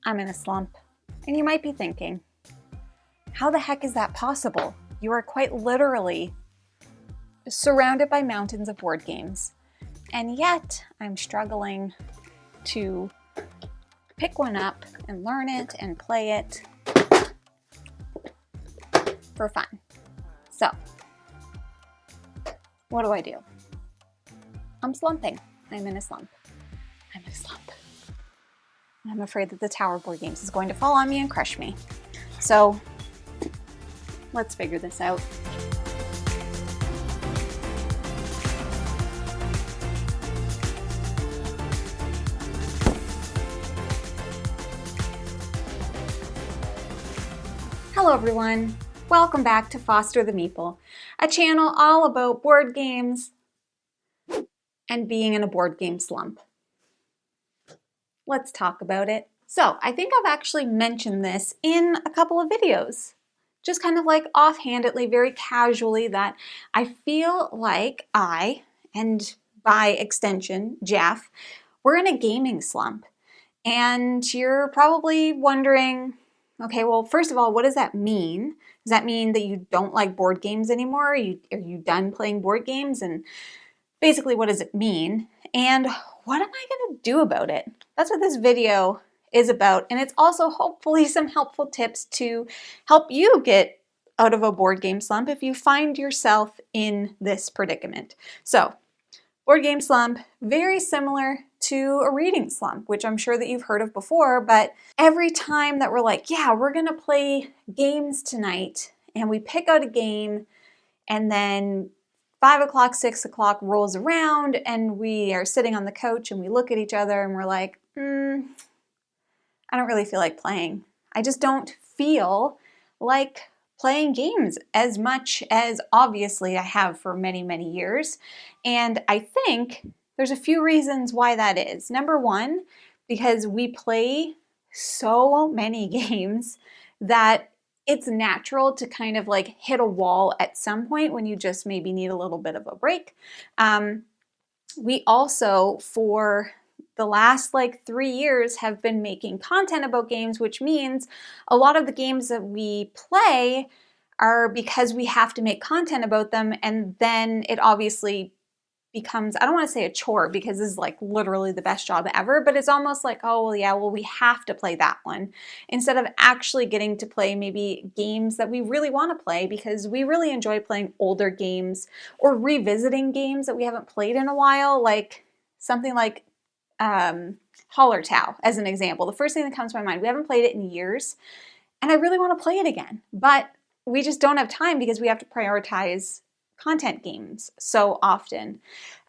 I'm in a slump. And you might be thinking, how the heck is that possible? You are quite literally surrounded by mountains of board games. And yet I'm struggling to pick one up and learn it and play it for fun. So, what do? I'm slumping. I'm in a slump. I'm in a slump. I'm afraid that the Tower Board Games is going to fall on me and crush me. So, let's figure this out. Hello everyone, welcome back to Foster the Meeple, a channel all about board games and being in a board game slump. Let's talk about it. So I think I've actually mentioned this in a couple of videos, just kind of like offhandedly, very casually, that I feel like I, and by extension, Jeff, we're in a gaming slump. And you're probably wondering, okay, well, first of all, what does that mean? Does that mean that you don't like board games anymore? Are you done playing board games? And basically, what does it mean? And what am I going to do about it? That's what this video is about. And it's also hopefully some helpful tips to help you get out of a board game slump if you find yourself in this predicament. So, board game slump, very similar to a reading slump, which I'm sure that you've heard of before, but every time that we're like, yeah, we're gonna play games tonight, and we pick out a game, and then 5 o'clock, 6 o'clock rolls around, and we are sitting on the couch, and we look at each other, and we're like, I don't really feel like playing. I just don't feel like playing games as much as obviously I have for many, many years. And I think there's a few reasons why that is. Number one, because we play so many games that it's natural to kind of like hit a wall at some point when you just maybe need a little bit of a break. We also, for the last 3 years, have been making content about games, which means a lot of the games that we play are because we have to make content about them, and then it obviously becomes, I don't want to say a chore because this is like literally the best job ever, but it's almost like, oh, well, yeah, well, we have to play that one instead of actually getting to play maybe games that we really want to play because we really enjoy playing older games or revisiting games that we haven't played in a while, like something like Hallertau as an example. The first thing that comes to my mind, we haven't played it in years and I really want to play it again, but we just don't have time because we have to prioritize content games so often.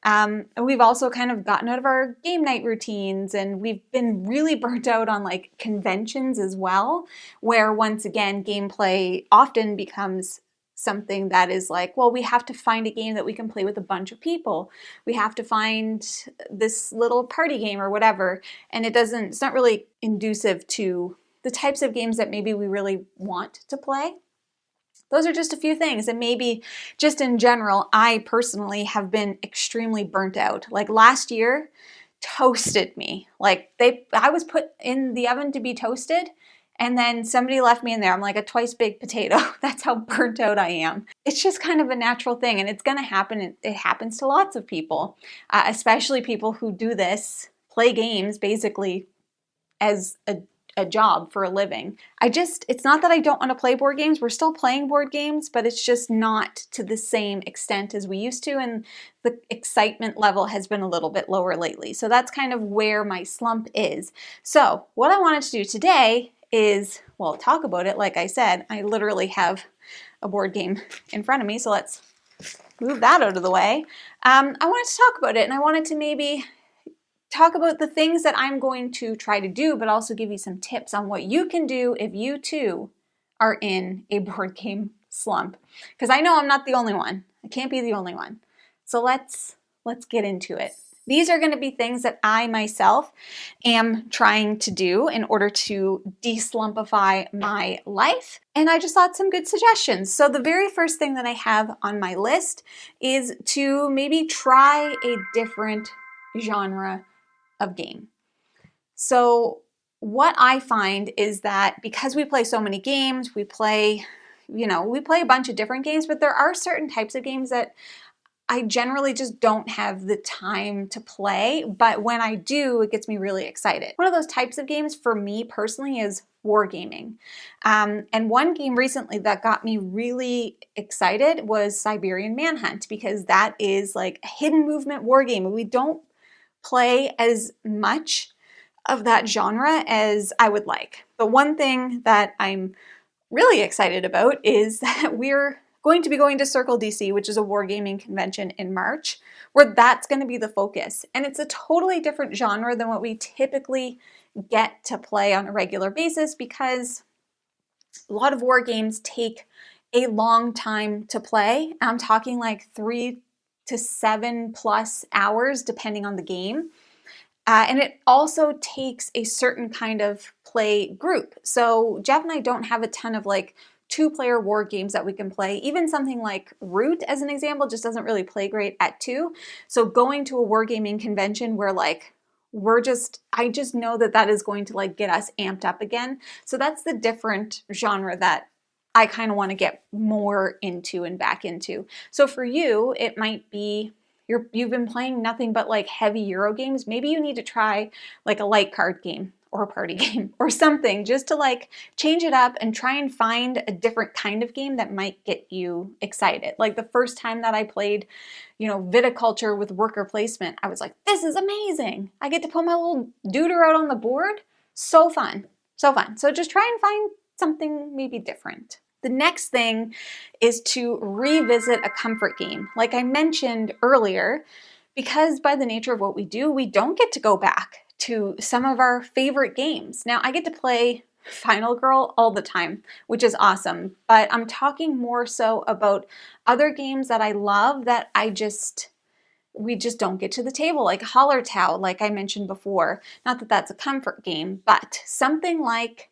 And we've also kind of gotten out of our game night routines, and we've been really burnt out on like conventions as well, where once again, gameplay often becomes something that is like, well, we have to find a game that we can play with a bunch of people. We have to find this little party game or whatever. And it's not really inducive to the types of games that maybe we really want to play. Those are just a few things, and maybe just in general, I personally have been extremely burnt out. Like last year, toasted me. I was put in the oven to be toasted, and then somebody left me in there. I'm like a twice baked potato. That's how burnt out I am. It's just kind of a natural thing, and it's going to happen. It happens to lots of people, especially people who do this, play games basically as a job for a living. It's not that I don't want to play board games. We're still playing board games, but it's just not to the same extent as we used to. And the excitement level has been a little bit lower lately. So that's kind of where my slump is. So what I wanted to do today is, well, talk about it. Like I said, I literally have a board game in front of me. So let's move that out of the way. I wanted to talk about it, and I wanted to maybe talk about the things that I'm going to try to do, but also give you some tips on what you can do if you too are in a board game slump. Because I know I'm not the only one. I can't be the only one. So let's get into it. These are going to be things that I myself am trying to do in order to de-slumpify my life. And I just thought some good suggestions. So the very first thing that I have on my list is to maybe try a different genre of game. So what I find is that because we play so many games, we play a bunch of different games, but there are certain types of games that I generally just don't have the time to play, but when I do, it gets me really excited. One of those types of games for me personally is wargaming. And one game recently that got me really excited was Siberian Manhunt, because that is like a hidden movement wargame. We don't play as much of that genre as I would like. But one thing that I'm really excited about is that we're going to be going to Circle DC, which is a wargaming convention in March, where that's going to be the focus. And it's a totally different genre than what we typically get to play on a regular basis, because a lot of war games take a long time to play. I'm talking like 3 to 7+ hours, depending on the game. And it also takes a certain kind of play group. So Jeff and I don't have a ton of like 2-player war games that we can play. Even something like Root, as an example, just doesn't really play great at 2. So going to a wargaming convention where like I just know that that is going to like get us amped up again. So that's the different genre that I kind of want to get more into and back into. So for you, it might be you've been playing nothing but like heavy Euro games. Maybe you need to try like a light card game or a party game or something, just to like change it up and try and find a different kind of game that might get you excited. Like the first time that I played, viticulture with worker placement, I was like, this is amazing. I get to put my little deuter out on the board. So fun, so fun. So just try and find something maybe different. The next thing is to revisit a comfort game. Like I mentioned earlier, because by the nature of what we do, we don't get to go back to some of our favorite games. Now, I get to play Final Girl all the time, which is awesome, but I'm talking more so about other games that I love that we just don't get to the table, like Hallertau, like I mentioned before. Not that that's a comfort game, but something like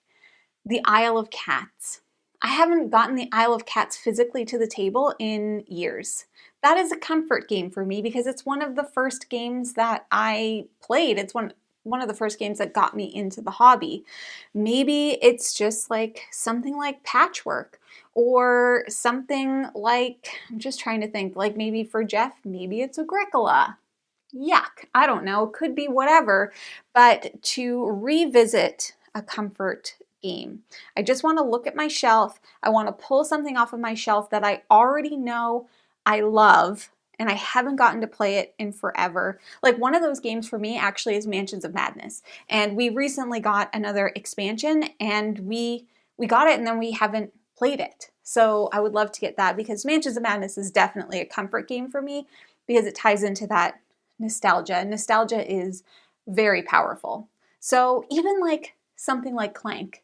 the Isle of Cats. I haven't gotten the Isle of Cats physically to the table in years. That is a comfort game for me because it's one of the first games that I played. It's one of the first games that got me into the hobby. Maybe it's just like something like Patchwork, or something like, I'm just trying to think, like maybe for Jeff, maybe it's Agricola. Yuck, I don't know, could be whatever, but to revisit a comfort game. I just want to look at my shelf. I want to pull something off of my shelf that I already know I love, and I haven't gotten to play it in forever. Like one of those games for me actually is Mansions of Madness. And we recently got another expansion, and we got it and then we haven't played it. So I would love to get that, because Mansions of Madness is definitely a comfort game for me because it ties into that nostalgia. Nostalgia is very powerful. So even like something like Clank,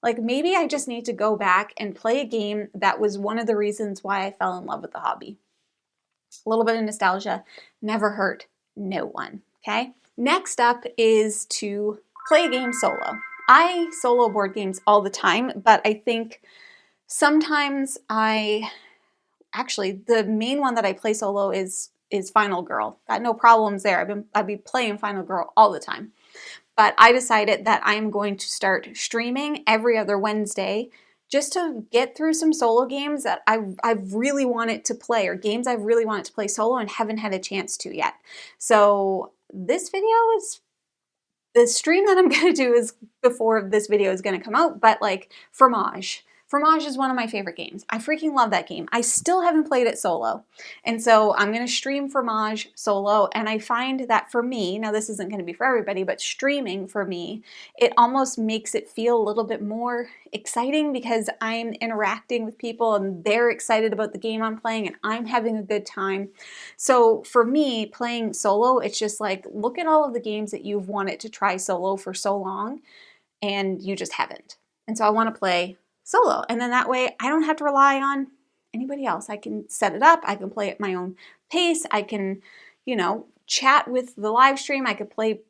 like maybe I just need to go back and play a game that was one of the reasons why I fell in love with the hobby. A little bit of nostalgia never hurt no one, okay? Next up is to play a game solo. I solo board games all the time, but I think sometimes the main one that I play solo is Final Girl. Got no problems there. I've been playing Final Girl all the time. But I decided that I'm going to start streaming every other Wednesday just to get through some solo games that I've really wanted to play, or games I've really wanted to play solo and haven't had a chance to yet. So this video is, the stream that I'm going to do is before this video is going to come out, but like Fromage. Fromage is one of my favorite games. I freaking love that game. I still haven't played it solo. And so I'm going to stream Fromage solo. And I find that for me, now this isn't going to be for everybody, but streaming for me, it almost makes it feel a little bit more exciting because I'm interacting with people and they're excited about the game I'm playing and I'm having a good time. So for me, playing solo, it's just like, look at all of the games that you've wanted to try solo for so long and you just haven't. And so I want to play solo. And then that way I don't have to rely on anybody else. I can set it up. I can play at my own pace. I can, chat with the live stream. I could play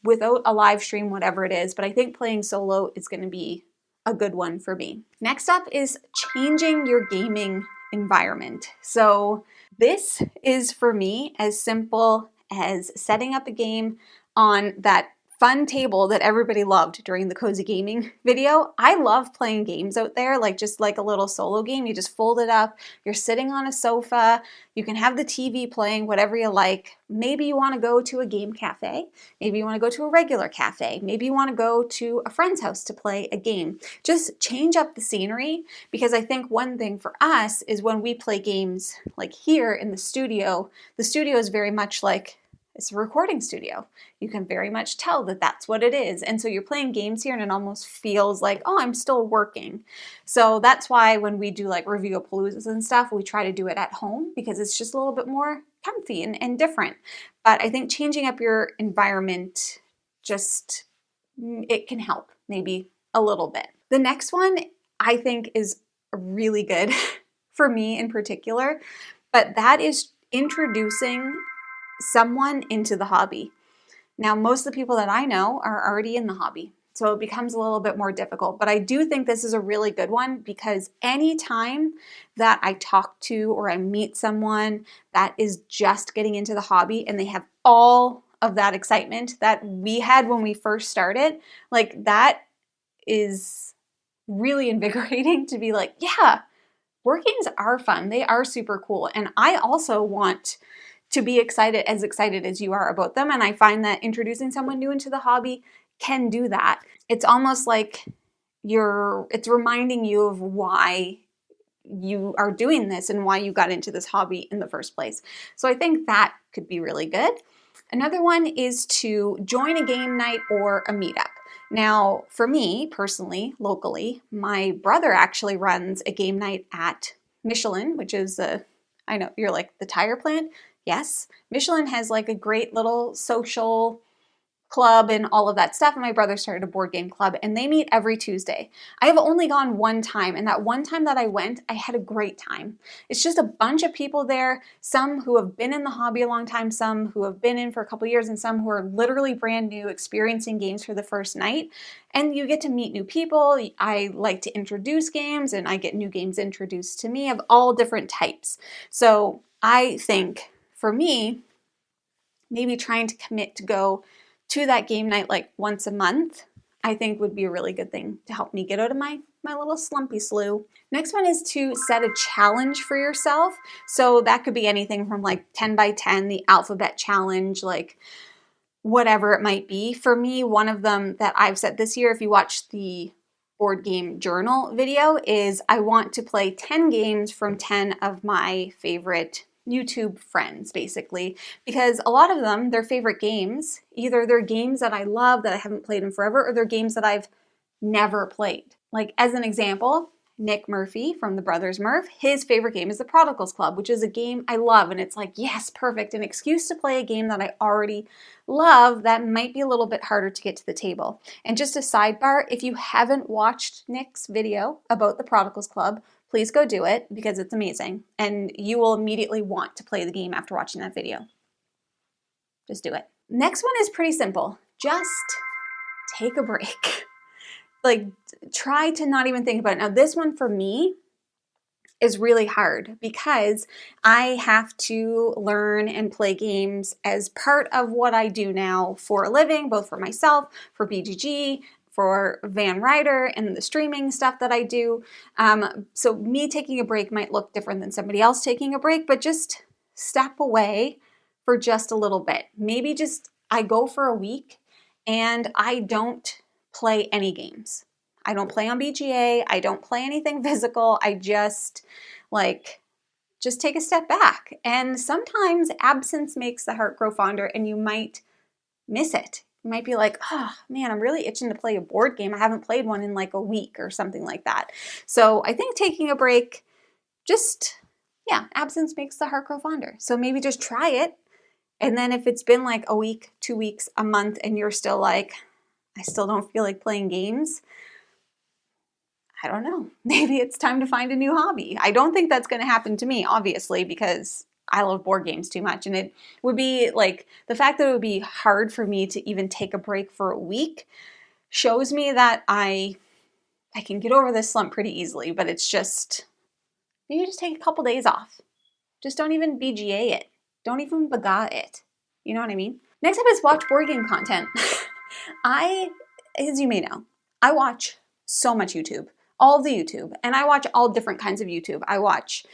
without a live stream, whatever it is. But I think playing solo is going to be a good one for me. Next up is changing your gaming environment. So this is for me as simple as setting up a game on that fun table that everybody loved during the cozy gaming video. I love playing games out there, like just like a little solo game. You just fold it up, you're sitting on a sofa, you can have the TV playing, whatever you like. Maybe you want to go to a game cafe, maybe you want to go to a regular cafe, maybe you want to go to a friend's house to play a game. Just change up the scenery, because I think one thing for us is when we play games like here in the studio is very much like it's a recording studio. You can very much tell that that's what it is. And so you're playing games here and it almost feels like, oh, I'm still working. So that's why when we do like review-a-paloozas and stuff, we try to do it at home because it's just a little bit more comfy and different. But I think changing up your environment, just, it can help maybe a little bit. The next one I think is really good for me in particular, but that is introducing someone into the hobby. Now, most of the people that I know are already in the hobby, so it becomes a little bit more difficult. But I do think this is a really good one, because anytime that I talk to or I meet someone that is just getting into the hobby and they have all of that excitement that we had when we first started, like that is really invigorating to be like, yeah, board games are fun. They are super cool. And I also want to be as excited as you are about them. And I find that introducing someone new into the hobby can do that. It's almost like it's reminding you of why you are doing this and why you got into this hobby in the first place. So I think that could be really good. Another one is to join a game night or a meetup. Now, for me personally, locally, my brother actually runs a game night at Michelin, which is I know you're like, the tire plant. Yes, Michelin has like a great little social club and all of that stuff. And my brother started a board game club and they meet every Tuesday. I have only gone one time, and that one time that I went, I had a great time. It's just a bunch of people there, some who have been in the hobby a long time, some who have been in for a couple of years, and some who are literally brand new, experiencing games for the first night. And you get to meet new people. I like to introduce games and I get new games introduced to me of all different types. So I think for me, maybe trying to commit to go to that game night like once a month, I think would be a really good thing to help me get out of my little slumpy slough. Next one is to set a challenge for yourself. So that could be anything from like 10 by 10, the alphabet challenge, like whatever it might be. For me, one of them that I've set this year, if you watch the board game journal video, is I want to play 10 games from 10 of my favorite YouTube friends, basically, because a lot of them, their favorite games, either they're games that I love that I haven't played in forever, or they're games that I've never played. Like as an example, Nick Murphy from the Brothers Murph, his favorite game is the Prodigals Club, which is a game I love, and it's like, yes, perfect, an excuse to play a game that I already love that might be a little bit harder to get to the table. And just a sidebar, if you haven't watched Nick's video about the Prodigals Club, please go do it, because it's amazing and you will immediately want to play the game after watching that video. Just do it. Next one is pretty simple. Just take a break. Like, try to not even think about it. Now, this one for me is really hard because I have to learn and play games as part of what I do now for a living, both for myself, for BGG, for Van Ryder, and the streaming stuff that I do. So me taking a break might look different than somebody else taking a break, but just step away for just a little bit. Maybe just I go for a week and I don't play any games. I don't play on BGA. I don't play anything physical. I just take a step back. And sometimes absence makes the heart grow fonder, and you might miss it. You might be like, oh man, I'm really itching to play a board game. I haven't played one in like a week or something like that. So I think taking a break, absence makes the heart grow fonder. So maybe just try it. And then if it's been like a week, 2 weeks, a month, and you're still like, I still don't feel like playing games, I don't know. Maybe it's time to find a new hobby. I don't think that's going to happen to me, obviously, because I love board games too much. And it would be like, the fact that it would be hard for me to even take a break for a week shows me that I can get over this slump pretty easily, but it's just, maybe just take a couple days off. Just don't even BGA it. Don't even baga it. You know what I mean? Next up is watch board game content. As you may know, I watch so much YouTube, all the YouTube, and I watch all different kinds of YouTube. I watch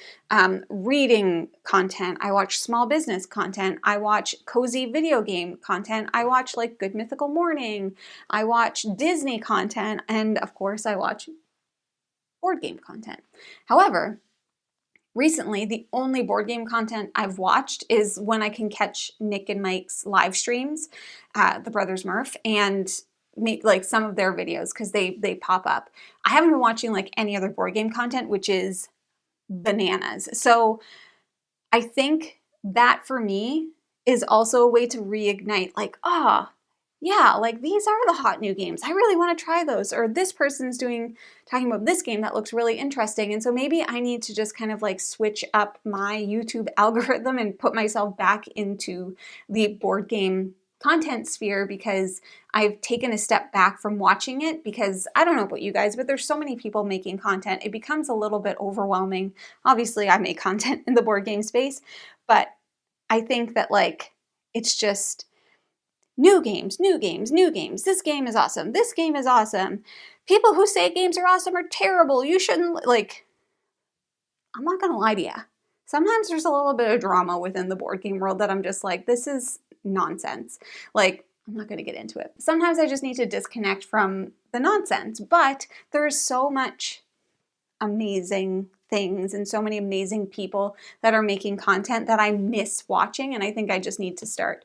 reading content. I watch small business content. I watch cozy video game content. I watch like Good Mythical Morning. I watch Disney content. And of course, I watch board game content. However, recently, the only board game content I've watched is when I can catch Nick and Mike's live streams, the Brothers Murph, and make like some of their videos because they pop up. I haven't been watching like any other board game content, which is bananas. So I think that for me is also a way to reignite like, yeah, like these are the hot new games. I really want to try those. Or this person's talking about this game that looks really interesting. And so maybe I need to just kind of like switch up my YouTube algorithm and put myself back into the board game content sphere because I've taken a step back from watching it because I don't know about you guys, but there's so many people making content. It becomes a little bit overwhelming. Obviously, I make content in the board game space, but I think that like it's just new games, new games, new games. This game is awesome. This game is awesome. People who say games are awesome are terrible. You shouldn't, like, I'm not going to lie to you. Sometimes there's a little bit of drama within the board game world that I'm just like, this is nonsense. Like, I'm not going to get into it. Sometimes I just need to disconnect from the nonsense, but there's so much amazing things and so many amazing people that are making content that I miss watching, and I think I just need to start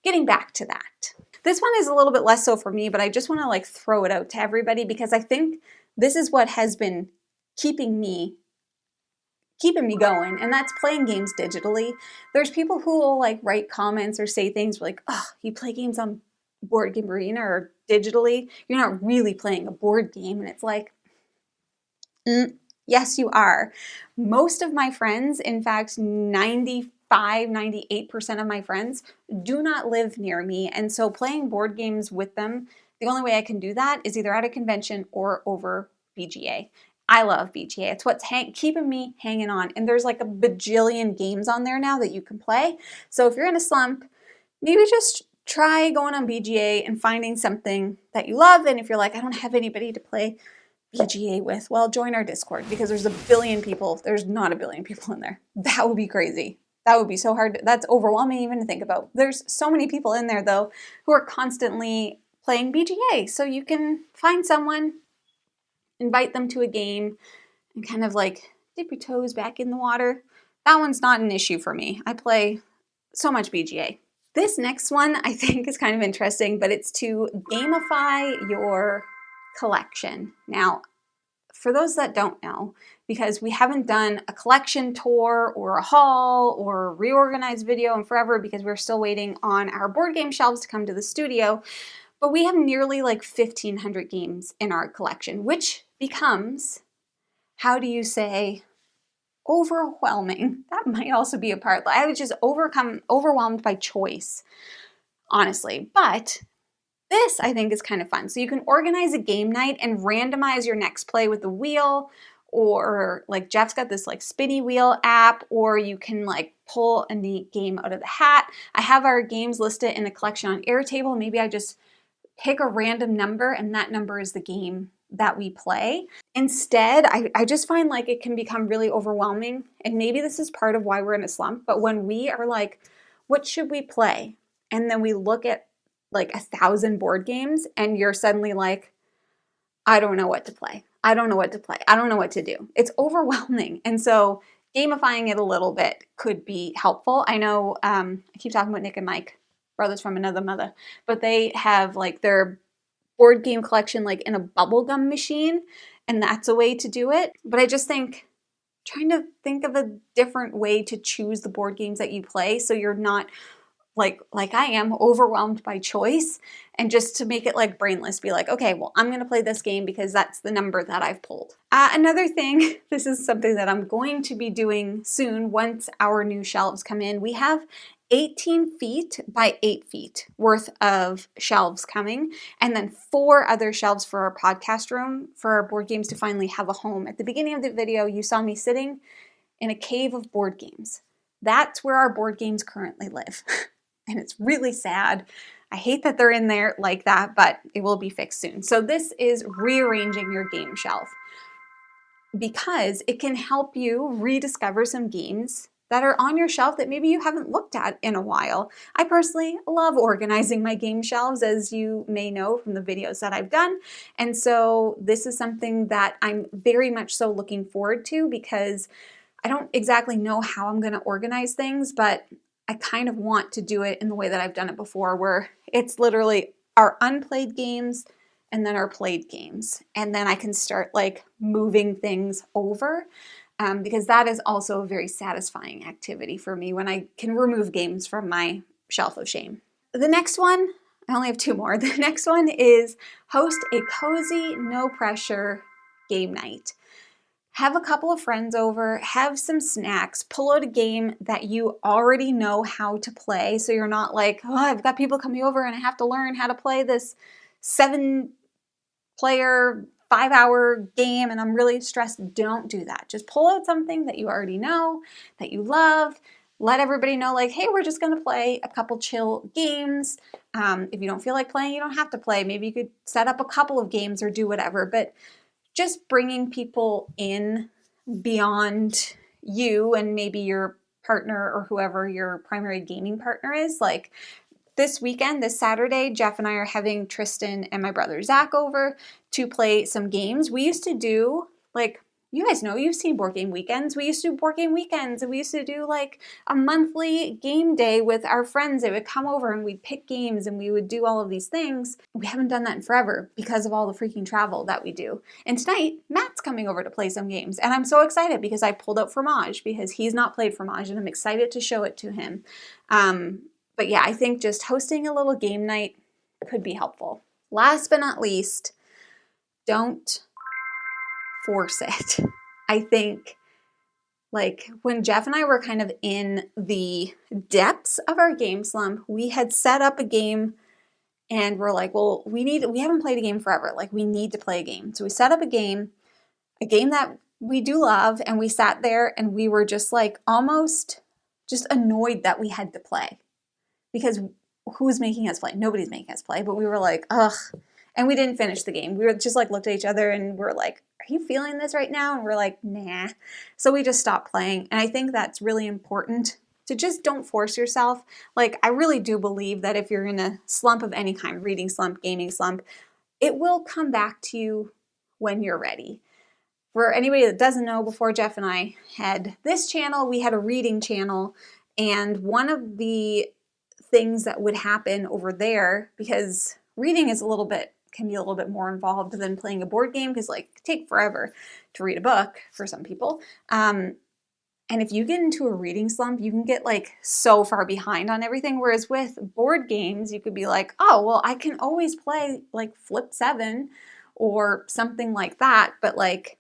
getting back to that. This one is a little bit less so for me, but I just want to like throw it out to everybody because I think this is what has been keeping me going, and that's playing games digitally. There's people who will like write comments or say things like, oh, you play games on Board Game Arena or digitally, you're not really playing a board game. And it's like, yes, you are. Most of my friends, in fact, 98% of my friends do not live near me. And so playing board games with them, the only way I can do that is either at a convention or over BGA. I love BGA. It's what's keeping me hanging on. And there's like a bajillion games on there now that you can play. So if you're in a slump, maybe just try going on BGA and finding something that you love. And if you're like, I don't have anybody to play BGA with, well, join our Discord because there's a billion people. There's not a billion people in there. That would be crazy. That would be so hard. That's overwhelming even to think about. There's so many people in there, though, who are constantly playing BGA. So you can find someone, invite them to a game, and kind of like dip your toes back in the water. That one's not an issue for me. I play so much BGA. This next one I think is kind of interesting, but it's to gamify your collection. Now, for those that don't know, because we haven't done a collection tour or a haul or a reorganized video in forever because we're still waiting on our board game shelves to come to the studio, but we have nearly like 1,500 games in our collection, which becomes, how do you say, overwhelming. That might also be a part. I was just overwhelmed by choice, honestly. But this, I think, is kind of fun. So you can organize a game night and randomize your next play with the wheel, or like Jeff's got this like spinny wheel app, or you can like pull a neat game out of the hat. I have our games listed in a collection on Airtable. Maybe I just pick a random number and that number is the game that we play. Instead, I just find like it can become really overwhelming. And maybe this is part of why we're in a slump. But when we are like, what should we play? And then we look at like 1,000 board games and you're suddenly like, I don't know what to play. I don't know what to play. I don't know what to do. It's overwhelming. And so gamifying it a little bit could be helpful. I know I keep talking about Nick and Mike, brothers from another mother, but they have like their board game collection like in a bubblegum machine, and that's a way to do it. But I just think trying to think of a different way to choose the board games that you play so you're not like I am overwhelmed by choice, and just to make it like brainless, be like, okay, well, I'm going to play this game because that's the number that I've pulled. Another thing, this is something that I'm going to be doing soon once our new shelves come in. We have 18 feet by 8 feet worth of shelves coming, and then 4 other shelves for our podcast room for our board games to finally have a home. At the beginning of the video, you saw me sitting in a cave of board games. That's where our board games currently live. And it's really sad. I hate that they're in there like that, but it will be fixed soon. So this is rearranging your game shelf because it can help you rediscover some games that are on your shelf that maybe you haven't looked at in a while. I personally love organizing my game shelves, as you may know from the videos that I've done. And so this is something that I'm very much so looking forward to because I don't exactly know how I'm going to organize things, but I kind of want to do it in the way that I've done it before, where it's literally our unplayed games and then our played games. And then I can start like moving things over. Because that is also a very satisfying activity for me when I can remove games from my shelf of shame. The next one, I only have 2 more. The next one is host a cozy, no pressure game night. Have a couple of friends over, have some snacks, pull out a game that you already know how to play. So you're not like, oh, I've got people coming over and I have to learn how to play this 7-player 5-hour game and I'm really stressed. Don't do that. Just pull out something that you already know, that you love. Let everybody know like, hey, we're just going to play a couple chill games. If you don't feel like playing, you don't have to play. Maybe you could set up a couple of games or do whatever. But just bringing people in beyond you and maybe your partner or whoever your primary gaming partner is. Like, this weekend, this Saturday, Jeff and I are having Tristan and my brother Zach over to play some games. We used to do, like, you guys know, you've seen board game weekends. We used to do board game weekends, and we used to do like a monthly game day with our friends. They would come over and we'd pick games and we would do all of these things. We haven't done that in forever because of all the freaking travel that we do. And tonight, Matt's coming over to play some games. And I'm so excited because I pulled out Fromage because he's not played Fromage and I'm excited to show it to him. But yeah, I think just hosting a little game night could be helpful. Last but not least, don't force it. I think like when Jeff and I were kind of in the depths of our game slump, we had set up a game and we're like, well, we haven't played a game forever. Like we need to play a game. So we set up a game that we do love. And we sat there and we were just like almost just annoyed that we had to play. Because who's making us play? Nobody's making us play, but we were like, ugh. And we didn't finish the game. We were just like looked at each other and we're like, are you feeling this right now? And we're like, nah. So we just stopped playing. And I think that's really important to just don't force yourself. Like, I really do believe that if you're in a slump of any kind, reading slump, gaming slump, it will come back to you when you're ready. For anybody that doesn't know, before Jeff and I had this channel, we had a reading channel. And one of the things that would happen over there, because reading is can be a little bit more involved than playing a board game, because like it take forever to read a book for some people. And if you get into a reading slump, you can get like so far behind on everything. Whereas with board games, you could be like, oh, well, I can always play like Flip 7 or something like that. But like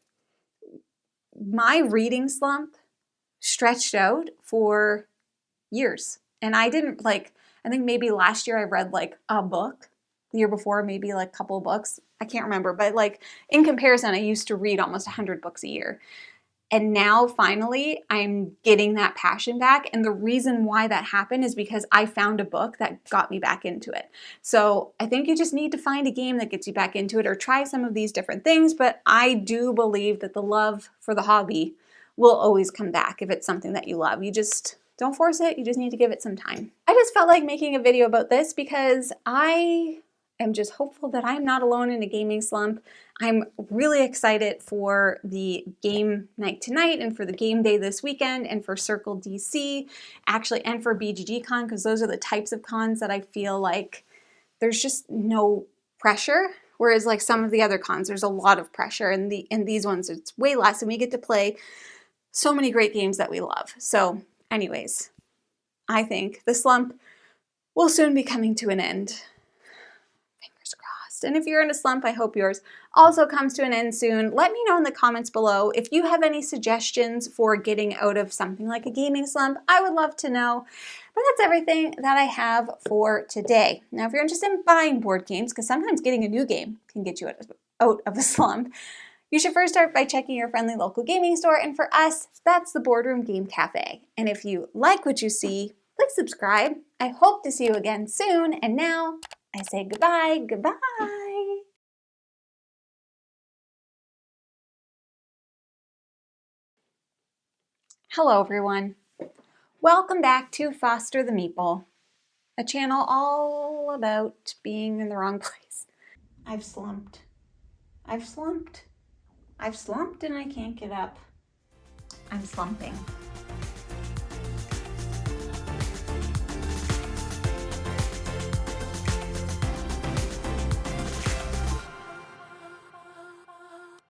my reading slump stretched out for years. And I didn't like, I think maybe last year I read like a book. The year before, maybe like a couple of books. I can't remember. But like in comparison, I used to read almost 100 books a year. And now finally, I'm getting that passion back. And the reason why that happened is because I found a book that got me back into it. So I think you just need to find a game that gets you back into it or try some of these different things. But I do believe that the love for the hobby will always come back if it's something that you love. You just don't force it. You just need to give it some time. I just felt like making a video about this because I'm just hopeful that I'm not alone in a gaming slump. I'm really excited for the game night tonight and for the game day this weekend and for Circle DC, actually, and for BGG Con, because those are the types of cons that I feel like there's just no pressure. Whereas like some of the other cons, there's a lot of pressure, and in these ones it's way less, and we get to play so many great games that we love. So anyways, I think the slump will soon be coming to an end. And if you're in a slump, I hope yours also comes to an end soon. Let me know in the comments below if you have any suggestions for getting out of something like a gaming slump. I would love to know. But that's everything that I have for today. Now, if you're interested in buying board games, because sometimes getting a new game can get you out of a slump, you should first start by checking your friendly local gaming store. And for us, that's the Boardroom Game Cafe. And if you like what you see, Please subscribe. I hope to see you again soon. And now I say goodbye, goodbye. Hello, everyone. Welcome back to Foster the Meeple, a channel all about being in the wrong place. I've slumped. I've slumped. I've slumped and I can't get up. I'm slumping.